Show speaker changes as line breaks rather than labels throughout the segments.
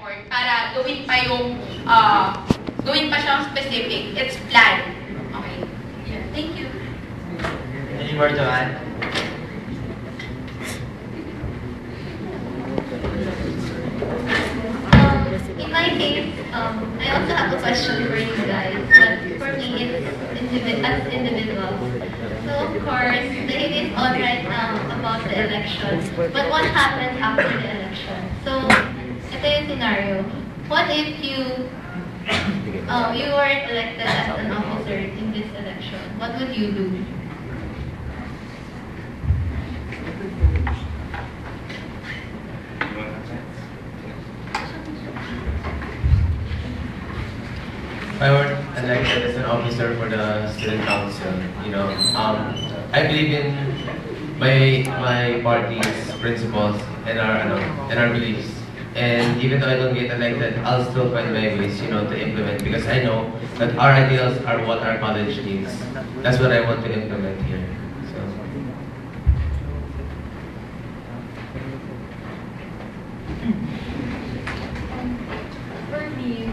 effort para gawin pa yung, gawin pa siyang specific. It's planned. Okay. Yeah. Thank you.
Any more to add?
In my case, I also have a question for you guys, but for me, it's as individuals. So, of course, the it is all right now about the election, but what happens after the election? So, ito yung scenario. What if you weren't elected as an officer in this election? What would you do?
If I were elected as an officer for the student council, I believe in my party's principles and our beliefs. And even though I don't get elected, I'll still find my ways, to implement, because I know that our ideals are what our college needs. That's what I want to implement here. So.
For me,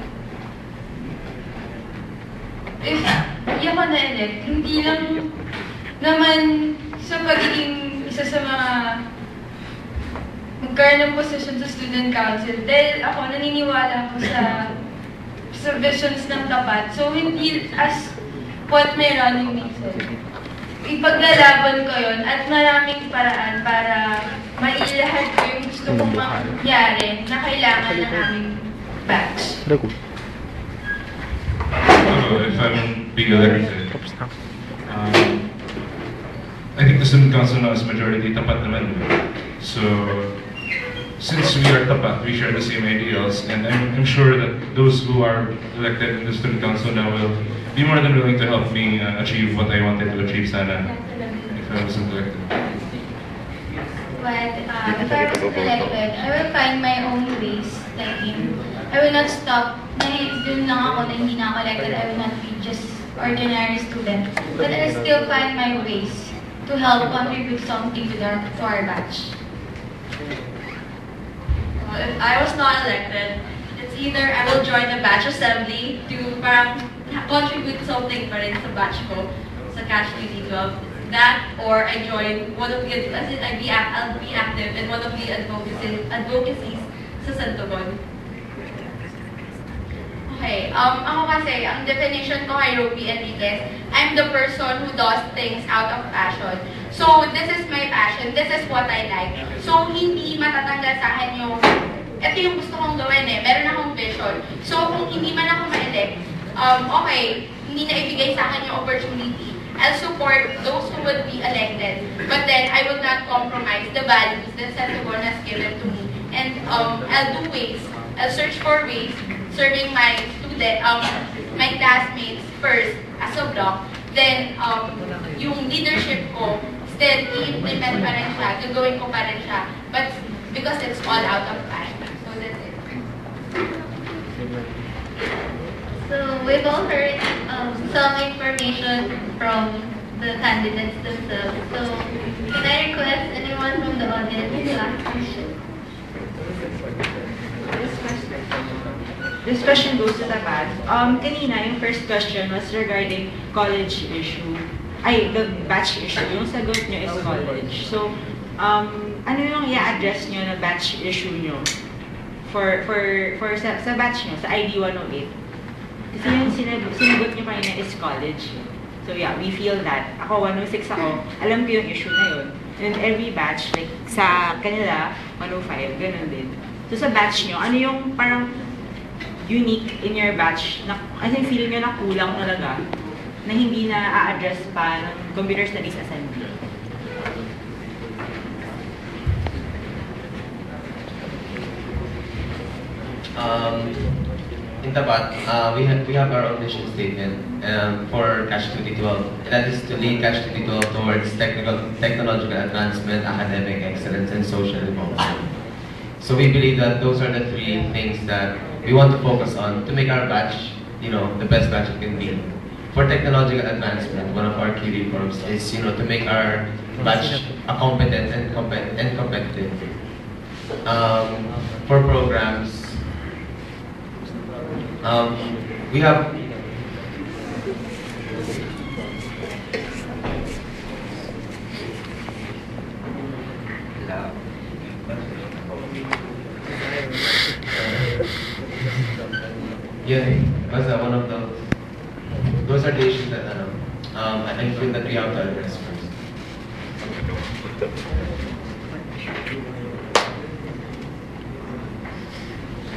if hindi ako na-elect, hindi lang naman sa pagiging isa sa mga magkaroon ng posisyon sa student council, dahil ako naniniwala ako sa visions ng tapat. So hindi as what my running mate said. Ipaglalaban ko yun at maraming paraan para mailahad ko yung gusto kong mangyari na kailangan ng aming batch.
If I'm being elected, I think the student council now is majority tapat naman. So, since we are tapat, we share the same ideals, and I'm sure that those who are elected in the student council now will be more than willing to help me achieve what I wanted to achieve sana if I wasn't elected.
But if I was elected, I will find my own ways, like him. I will not stop. Dun lang ako na hindi na ako elected. I will not be just ordinary student. But I will still find my ways to help contribute something to our batch.
If I was not elected, it's either I will join the batch assembly to parang contribute something pa rin sa batch ko, sa Catch 2012. That, or I join one of the, as in I'll be active in one of the advocacies sa Santogon. Okay, ako kasi, ang definition ko kay Roby Enriquez, I'm the person who does things out of passion. So, this is my passion, this is what I like. So, hindi matatanggal sa akin yung, ito yung gusto kong gawin meron akong vision. So, kung hindi man ako ma-elect, okay, hindi na ibigay sa akin yung opportunity. I'll support those who would be elected, but then I would not compromise the values that Santogon has given to me. And I'll do ways, I'll search for ways, serving my my classmates first as a block, then yung leadership ko, still i-implement pa rin siya, gagawin ko pa rin siya, but because it's all out of passion. So that's it.
So we've all heard some information from the candidates themselves. So can I request anyone from the audience to ask questions?
This question goes to Tapat. Kanina, yung first question was regarding college issue. The batch issue. Yung sagot nyo is college. So, ano yung i-address nyo na batch issue nyo sa batch nyo, sa ID 108? Kasi yung sinagot nyo kanina is college. So yeah, we feel that. Ako, 106 ako, alam ko yung issue na yun. And every batch, like sa kanila, 105, ganun din. So sa batch nyo, ano yung parang unique in your batch na as in feel nyo na kulang talaga na hindi na a-address pa ng computer studies assembly?
In Tapat, we have our own mission statement for Catch 2012. That is to lead Catch 2012 towards technological advancement, academic excellence, and social involvement. So we believe that those are the three things that we want to focus on to make our batch, the best batch it can be. For technological advancement, one of our key reforms is, to make our batch a competent and competitive. For programs, We have yeah, basta one of those are the issues that I feel that we have to address first.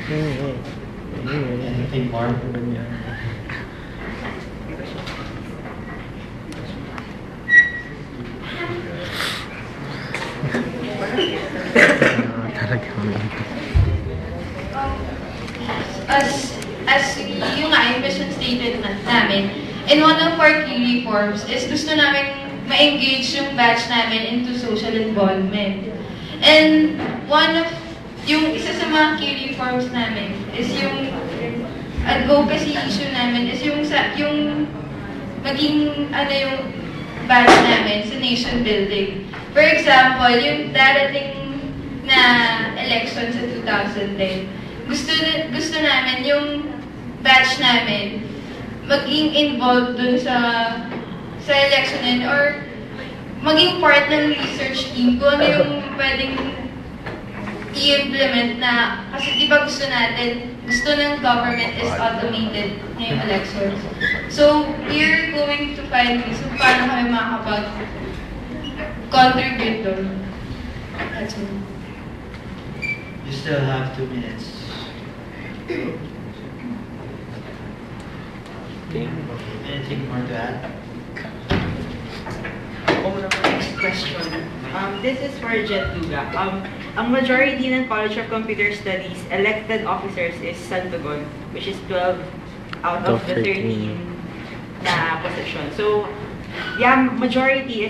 Anything more?
As yung mission statement namin, in one of our key reforms is gusto namin ma-engage yung batch namin into social involvement. And yung isa sa mga key reforms namin is yung advocacy issue namin is yung maging yung batch namin sa nation building. For example, yung darating na election sa 2010, gusto namin yung batch namin maging involved dun sa election din or maging part ng research team kung ano yung pwedeng i-implement na kasi di ba gusto ng government is automated ngayong elections. So, we're going to find ways kung paano kami makakapag-contribute doon. That's all.
You still have 2 minutes. Anything more to add?
Next question. This is for Jet Luga. Ang majority ng College of Computer Studies elected officers is Santogon, which is 12 out of the 13 na position. So, yeah, majority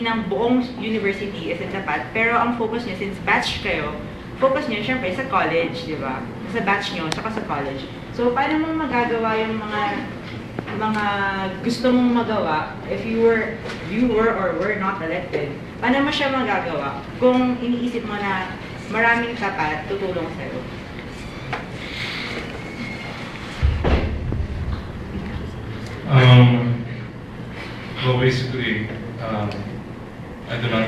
ng buong university is in Tapat. Pero ang focus niyo, since batch kayo, focus niyo syempre sa college, di ba? Sa batch niyo, saka sa college. So, paano mo magagawa yung mga gusto mong magawa if you were or were not elected? Paano mo siya magagawa kung iniisip mo na maraming tapat tutulong sa'yo?
Well, basically, I do not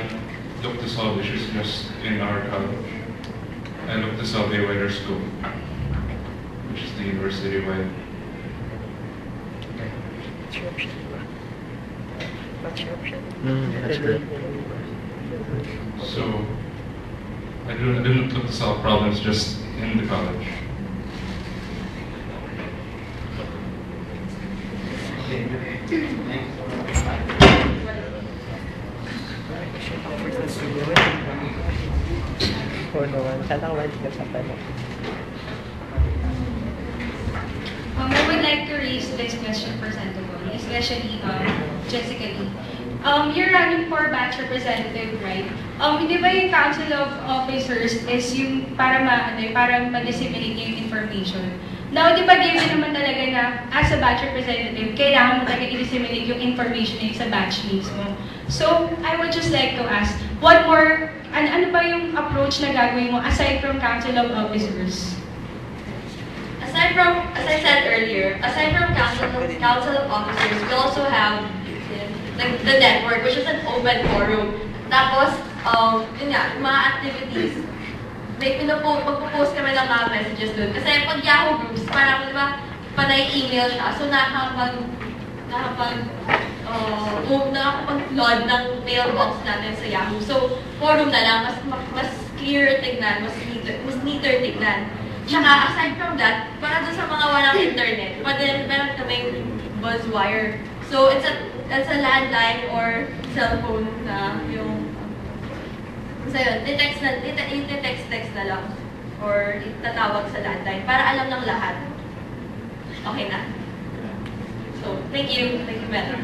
look to solve issues just in our college. I look to solve the wider scope, which is the university-wide.
What's your option? What's your option?
That's good.
So, I didn't look to solve problems just in the college.
I would like to raise this question for Santogon, especially Jessica Lee. You're running for batch representative, right? Di ba yung Council of Officers is yung para ma-disseminate yung information? Now, di ba given naman talaga na as a batch representative, kailangan mo talaga i-disseminate yung information yung sa batch mismo. So, I would just like to ask, what more, ano ba yung approach na gagawin mo aside from Council of Officers?
Aside from, as I said earlier, aside from Council of Officers, we also have the network, which is an open forum. Tapos, yun nga, mga activities, magpo-post kami ng mga messages doon. Kasi pag Yahoo Groups, parang, di ba, panay email siya. So, nakakapag-load ng mailbox natin sa Yahoo. So, forum na lang, mas clear tignan, mas neater tignan. Tsaka, aside from that, para doon sa mga walang internet, meron kaming buzzwire. So, it's a landline or cellphone na yung so yun, itext na lang or itatawag sa landline para alam ng lahat. Okay na. So, thank you. Thank you, Beto.